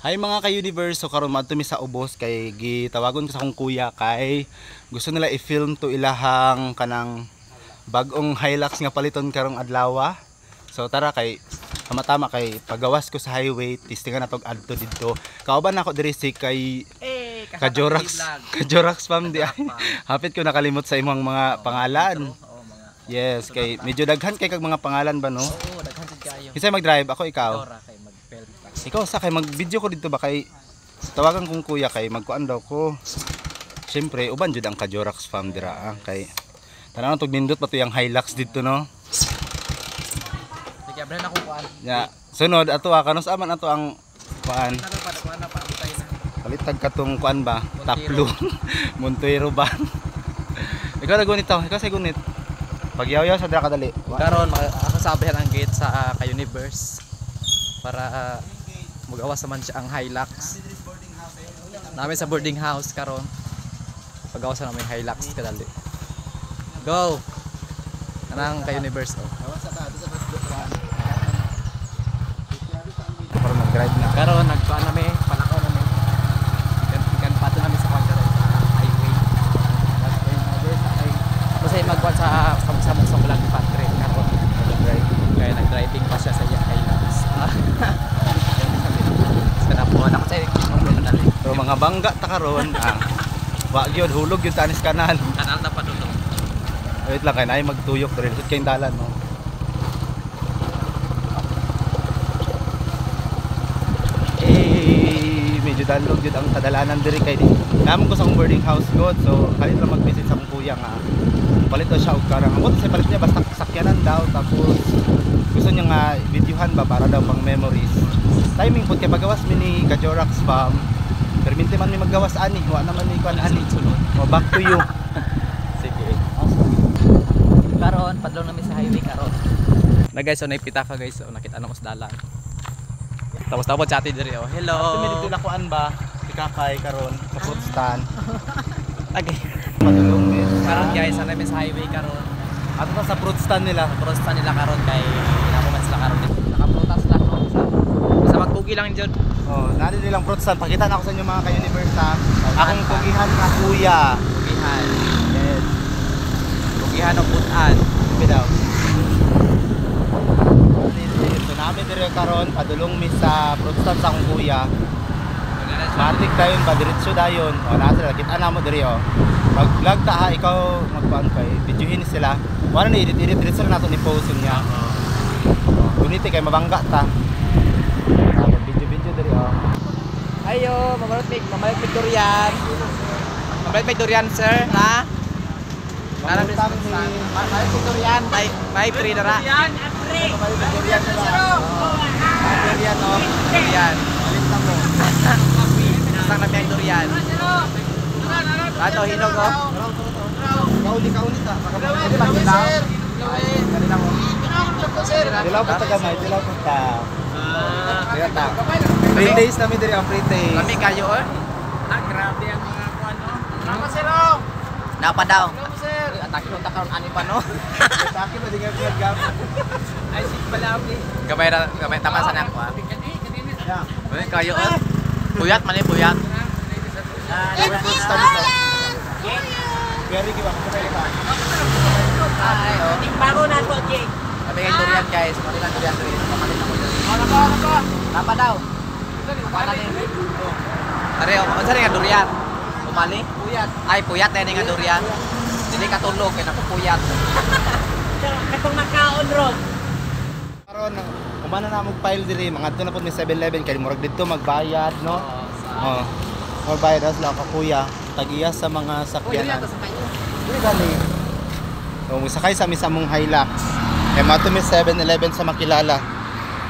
Hi mga ka-universe, so karon madto mi sa ubos kay gitawagon ko sa akong kuya kay gusto nila i-film to ilahang kanang bag-ong Hilux nga paliton karong adlaw. So tara kay tama kay pagawas ko sa highway, testingan natog adto didto. Kauban ako diri si kay Kajorax fam di ay. Hapit ko nakalimot sa imong mga pangalan. Yes, kay medyo daghan kay kag mga pangalan ba no? Oo, daghan jud kayo. Kisay mag-drive ako ikaw. Ikaw Ikaw sa kay mag-video ko dito ba kay tawagan kong kuya kay magkuan daw ko. Siyempre uban jud ang Kajorax fam dira kay tanan tog nindot pa to yang Hilux dito no. Sige, abran ako kuan. Ya, sunod ato kanus aman ato ang kuan. Palitag katong kuan ba? Taplo. Montuero ba? Ikaw na gunit to, ikaw sa gunit. Pagyaw-yaw sa dira kadali. Karon ako sabihan ang gate sa ka-universe para mag-awas naman siya ang Hilux. Namin sa boarding house karon. Pag-awas namin Hilux kadali. Go. Kanang ka-universe oh. Para mag-drive na. Karon nagkuan nami, palakaw nami. Kan pato nami sa kwan karon highway. Basta magkuan sa samsam sa bulan patre karon. Kaya nag-driving pa siya sa Hilux. Sinapuan ako sa kadali. So mga bangga ta karon wa gyud hulog gyud tanis kanal. Kanal na pa dito. Wait lang kay naay magtuyok diri sud kay dalan no. Medyo dalog yun ang kadalanan diri kay di naman ko sa akong boarding house god, so kalit lang mag-visit sa akong kuya nga palit daw siya og karang amot sa palit niya basta sakyanan daw, tapos gusto niya nga videohan ba para daw pang memories. Timing pud kay pagawas mi ni Kajorax fam perminte man mi maggawas ani wa naman ni kuan ani sulod back to you. Sige. Karon padlong namin sa highway karon. Na guys, so naipita ka guys, so nakita nang usdalan. Tapos chat diri oh. Hello. After mi dito lakuan ba ikakay karon sa fruit stand. Okay. Padulong mi. Karon guys, sa namin sa highway karon. Ato pa sa fruit stand nila. Prosta nila karon kay naman sila karon dito. Nakaprutas lang no. Sa magpugi lang jud. Oh, nari nilang fruit stand. Pakita na ako sa inyo mga ka-universe ha. Akong pugihan na kuya. Pugihan. Yes. Pugihan og putan. Bidaw. So namin dire karon padulong mi sa fruit stand sa akong kuya. Matik dayon ba diretso dayon. O nasa kita na mo dire oh. Mag-vlog ta ha, ikaw magkuan kay videohin sila. Wala na edit diretso na nato ni post niya. Guniti kay mabangga ta. Video dire oh. Ayo, mamalit Victorian. Mamalit Victorian sir, ha? Nara bis mamalit Victorian, may free dara. Mamalit Victorian sila. Victorian no. Victorian. Alis na mo. Sang na may durian. Ato hinog oh. Kauli ta. Pwede ba dilaw? Dali lang oh. Dilaw pa ta gamay, dilaw pa ta. Kaya free days namin diri ang free days. Kami kayo oh. Grabe ang mga kuan no. Nama sir. Napa daw? Atake ta karon ani pa no. Sa akin ba di nga gam. Ay si Palawi. Gamay tama sa nako ah. Yeah. Kami kayo oh. Puyat man puyat. Very good ako ba? Ay oh. Bago na to, Jake. Kami kay durian guys, mali lang durian diri. Pamalit ako diri. Nako. Napa daw? Wala ni. Are oh, unsa nga durian? Umali? Puyat. Ay puyat ni nga durian. Dili katulog kay napupuyat. Katong nakaon ron. Karon umana na mo file diri, mga adto na pud may 7-Eleven kay murag didto magbayad no. Oh. Magbayad as lang ka kuya, tagiya sa mga sakyanan. Dili gali. So sakay sa misamong Hilux. Kay mato may 7-Eleven sa makilala.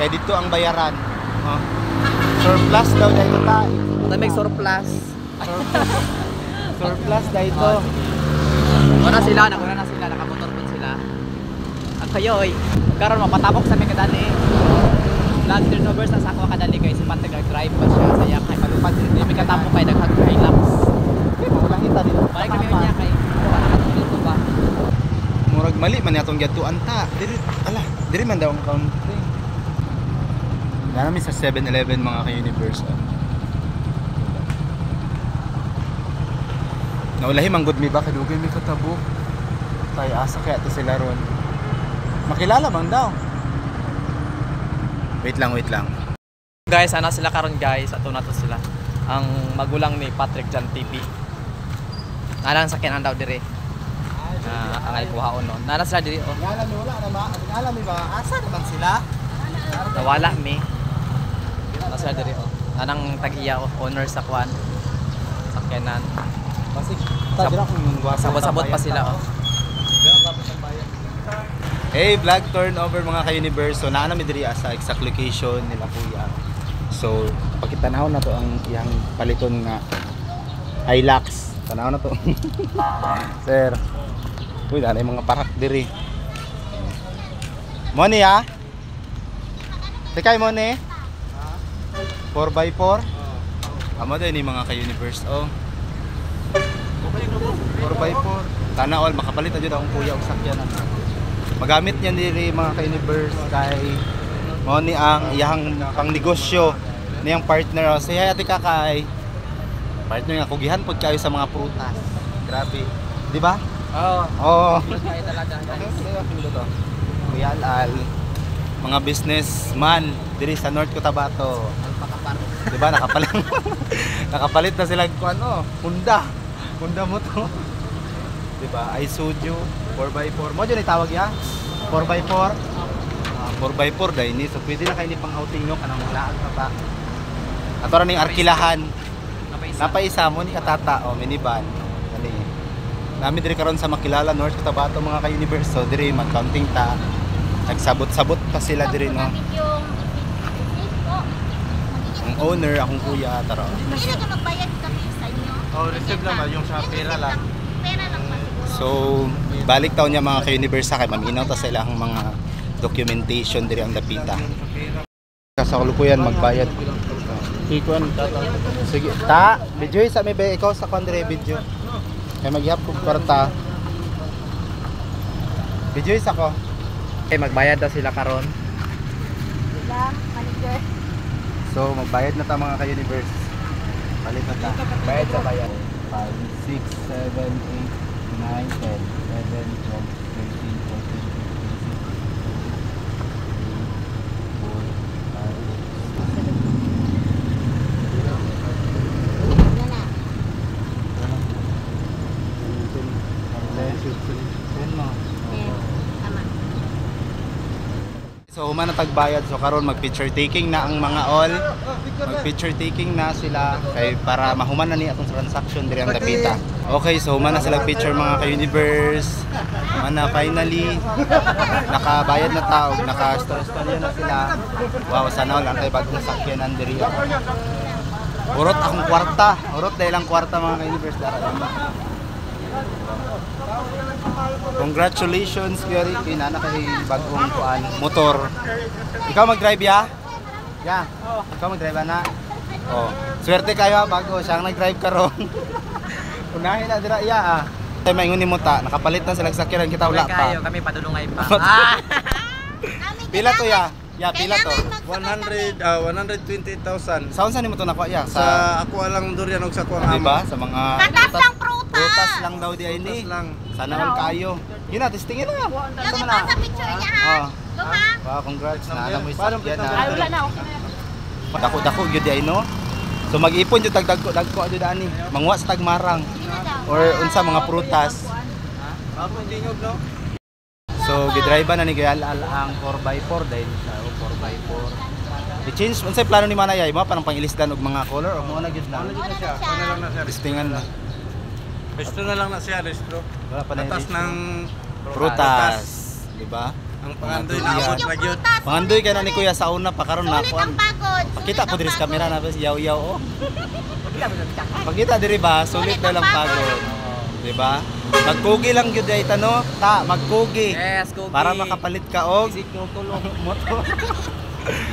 Kay dito ang bayaran. Oh. Surplus daw dito ta. May surplus. Surplus dito. Wala sila, nakamotor pun sila. At kayo oy, karon mapatapok sa mi kadali. Vlog turnovers na sa ako kadali guys, si Pantag drive pa siya sa yakay. Malupad din mi katapok kay daghang Hilux. Wala kita dito. Balik kami niya kay dito ba. Murag mali man yatong gyatuan ta. Diri man daw ang country. Dami sa 7-Eleven mga ka-universe. Naulahi manggod mi ba kadugay mi katabo. Tay asa kaya to sila ron. Makilala bang daw? Wait lang. Guys, ana sila karon guys, ato na to sila. Ang magulang ni Patrick Jan TV. Nalang sakyanan daw dire. Ang ay kuhaon no. Nana sila diri oh. Alam mo wala na ba? Alam mo ba asa naman sila? Nawala mi. Nana sila diri oh. Anang tag-iya oh, owner sa kwan. Sakyanan. Kasi tadira kung Sabot-sabot pa sila oh. Hey, vlog turnover mga ka-universe. So naa mi diri sa exact location nila kuya. So pakitanaw na to ang iyang paliton nga Hilux. Tanaw na to. Sir. Uy, dali mga parak diri. Money ha? Tikay mo ni? 4x4? Amo din ni mga ka-universe. Oh. 4x4. Sana all makapalit na dyan akong kuya og sakyanan. Magamit niya diri mga ka-universe kay mo ni ang iyang pang negosyo niyang partner. Say hi ate Kakay. Partner nga kugihan pud kayo sa mga prutas. Grabe. Di ba? Oo. Kaya talaga. Kuya Al. Mga businessman diri sa North Cotabato. Di ba nakapalit? Nakapalit na sila kung ano, Honda mo to. Di ba? Isuzu 4x4. Mo dyan itawag ya? 4x4. 4x4 dahil ni. So pwede na kayo ni pang outing no kanang laag na pa. Ato ra ning arkilahan. Napaisa mo ni katata o minivan. Ani. Nami diri karon sa Makilala North Cotabato mga ka-universe. So diri mag-counting ta. Nagsabot-sabot pa sila diri no. Ang owner akong kuya tara. Hindi na ka magbayad kami sa inyo. Oh, receive lang ba yung sa pera lang. Pera lang pa siguro. So, balik taon niya mga ka-universe kay maminaw ta sila ang mga documentation diri ang dapita. Sa kalukuyan magbayad. Ikuan sige, ta, video sa may ikaw sa kondre video. Kay maghihap ko kwarta. Video isa ko. Okay, magbayad daw sila karon. Sila, manager. So, magbayad na ta mga ka-universe. Balik na ta. Bayad sa bayad. 5, 6, 7, 8, 9, 10, 11, 12, 13, 14, 15, 16, 17, 18, 19, 20, 21, 22, 23, 24, 25, 26, 27, 28, 29, 30. So humana tagbayad so karon mag-picture taking na ang mga all. Mag-picture taking na sila kay para mahuman na ni atong transaction diri ang dapita. Okay, so humana sila picture mga ka-universe. Humana finally nakabayad na tao, naka-store-store na sila. Wow, sana all ang kay bagong sakyanan diri. Urot akong kwarta. Urot dahil ang kwarta mga ka-universe dara. Congratulations, Kuya Ricky, na kay bagong kuan motor. Ikaw mag-drive ya? Ya. Ikaw mag-drive na. Oh. Swerte kayo bago siyang nag-drive karon. Unahin na dira iya ah. Tay maingon nimo ta, nakapalit na sila sakyanan kita wala pa. Kami padulungay pa. Pila to ya? Ya, pila to. 120,000. Saan nimo to nakuha ya? Sa ako lang durian og sa kuang Di ba? ama. Sa mga Katas lang prutas. prutas lang daw di ay ni. Prutas lang. Sana all kayo. Yun na, testingin na. Yung iba sa picture niya ha. Oh. Luma. Wow, congrats. Naala mo yung Paano sakyan kita- na. Ay, wala na. Okay na. Dako-dako gyud ay no. So mag-ipon jud dagko jud ani. Mangwa sa tagmarang Hindi na daw. or unsa mga prutas. Ako tingog no. So gidrive na ni Gayal ang 4x4 dahil sa 4x4. I-change unsay plano ni Manayay mo parang pangilisdan og mga color o mo na gyud na. Ano na siya? Ano lang na siya? Listingan na. Resto na lang na siya, resto. Wala pa na Tatas i-list. ng prutas, di ba? ang pangandoy Mga na durian. abot Yung ra gyud. prutas. Pangandoy ka na ni Kuya sa una pa karon na Sulit kuan. ang pagod. Pakita po Sulit diri ang sa camera pagod. na yaw-yaw oh. Pakita diri ba? Sulit na lang pagod. Di ba? Magkugi lang gyud ay tano. Ta, magkugi. Yes, Cookie. Para makapalit ka og tulong. motor.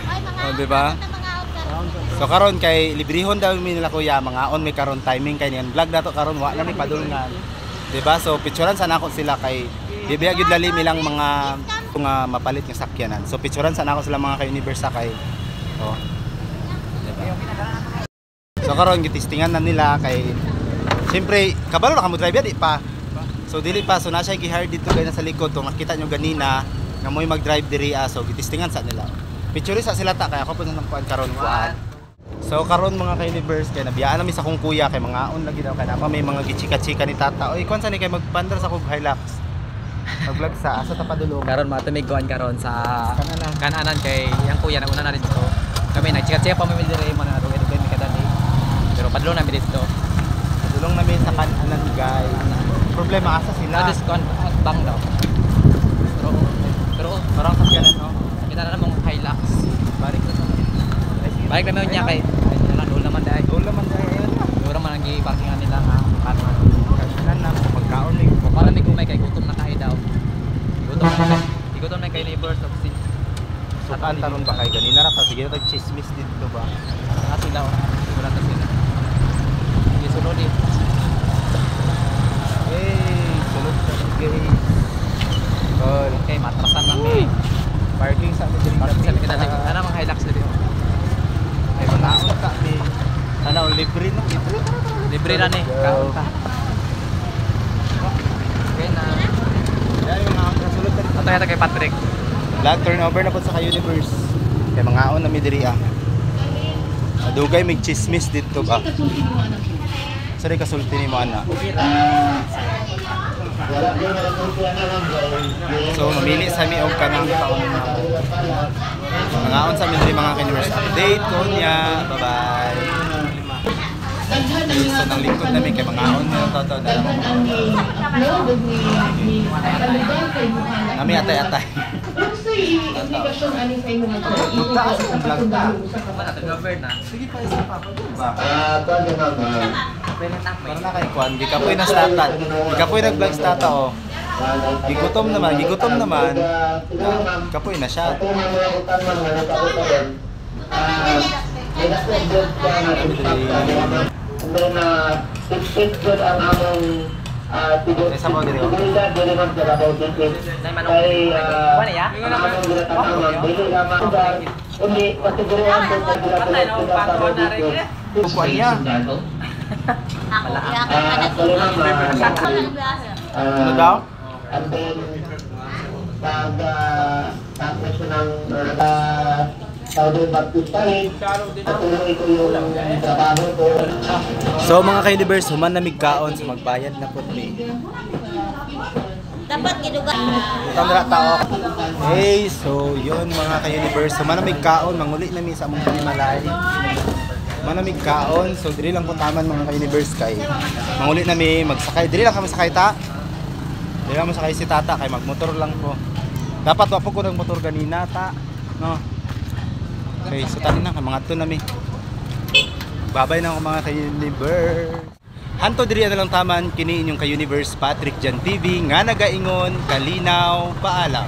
Ay, mga Oh, di ba? mga outfit. So karon kay librihon daw mi nila kuya, mga on may karon timing kay niyan. Vlog na to karon wa na ni padulngan. Di ba? So picturean sana ako sila kay bibiya gyud lali milang mga mapalit ng sakyanan. So picturean sana ako sila mga ka-universe kay oh. Di ba? So karon gitistingan na nila kay Siyempre, kabalo na ka mo drive yan, di pa. So dili pa, so na siya gi-hire dito guys sa likod. Kung nakita nyo ganina, nga mo'y mag-drive diri so gitistingan sa nila. Picture sa sila ta, kaya ako po nang kuan karon kuan. So karon mga ka-universe, kay nabiyaan namin sa kong kuya, kay mga on lagi daw, kay napa may mga gichika-chika ni tata. Oy, kuan sa ni kay magpandar sa kog Hilux. Mag-vlog sa asa ta padulong. Karon matumiguan karon sa Kananan. kananan kay yang kuya na una na rin dito. Kami nagchika-chika pa mi dire mo na dugay-dugay mi kadali. Pero padlo na mi dito. Padulong namin sa kananan guys. Problema asa sila. Na discount bang daw. Pero Parang sa kanan no. kita na namang Hilux. Balik naman niya kay doon naman dahil. Doon naman dahil ayun na. Doon naman ang gi-parkingan nila nga kanan. Kanan na pagkaon ni. Para may kumay kay gutom na kay daw. Gutom na kay neighbors of si. Sukan taron ba kay ganina ra pa sige tag chismis dito ba. Ah sila oh. Wala ta sila. Sige sunod eh. Hey, sulod sa guys. Tol, Okay, matrasan namin. parking sa amin diri. Parang sa kita dali. Ana mga Hilux dito. Ay manaon ka ni. Ano libre no? Libre. Libre na ni. Kaon ta. Okay na. Dai mga ang kasulod diri. Ato yata kay Patrick. Vlog turnover na po sa Universe. Kay mga on na mi diri ah. Adugay mig chismis dito ba. Sa kasulti ni mo ana. So mamili sa mi og kanang taon mga on sa mi diri mga Universe update ko niya. Bye-bye. So nang lingkod namin kay mga on na toto na nami atay-atay. Buta sa vlog ta. Mana turnover na. Sige pa isa pa ba? Pero na Para na kay Kwan, gikapoy na statan. Gikapoy nag-vlog stata oh. Gigutom naman. Kapoy na siya. Isa mo diri oh. Nay manong. Mana ya? Patay na ang pangko na rin. Kuwan niya. Ako, iyakan ka na dito. Ano daw? And then, tapos ng Southern Baptist College, patuloy ko yung trabaho ko. So mga ka-universe, human na migkaon sa magbayad na po ni. Dapat giduga. Itang dira tao. Hey, so yun mga ka-universe, human na migkaon, manguli na mi sa among panimalay. Manamig kaon, so diri lang po taman mga ka-universe kay manguli na mi magsakay, diri lang kami sakay ta. Diri lang mo sakay si tata kay magmotor lang po. Dapat wa po ko ng motor ganina ta, no. Okay, so tani na mga to na mi. Babay na ako mga ka-universe. Hanto diri na lang taman kini inyong ka-universe Patrick Jan TV nga nagaingon kalinaw paalam.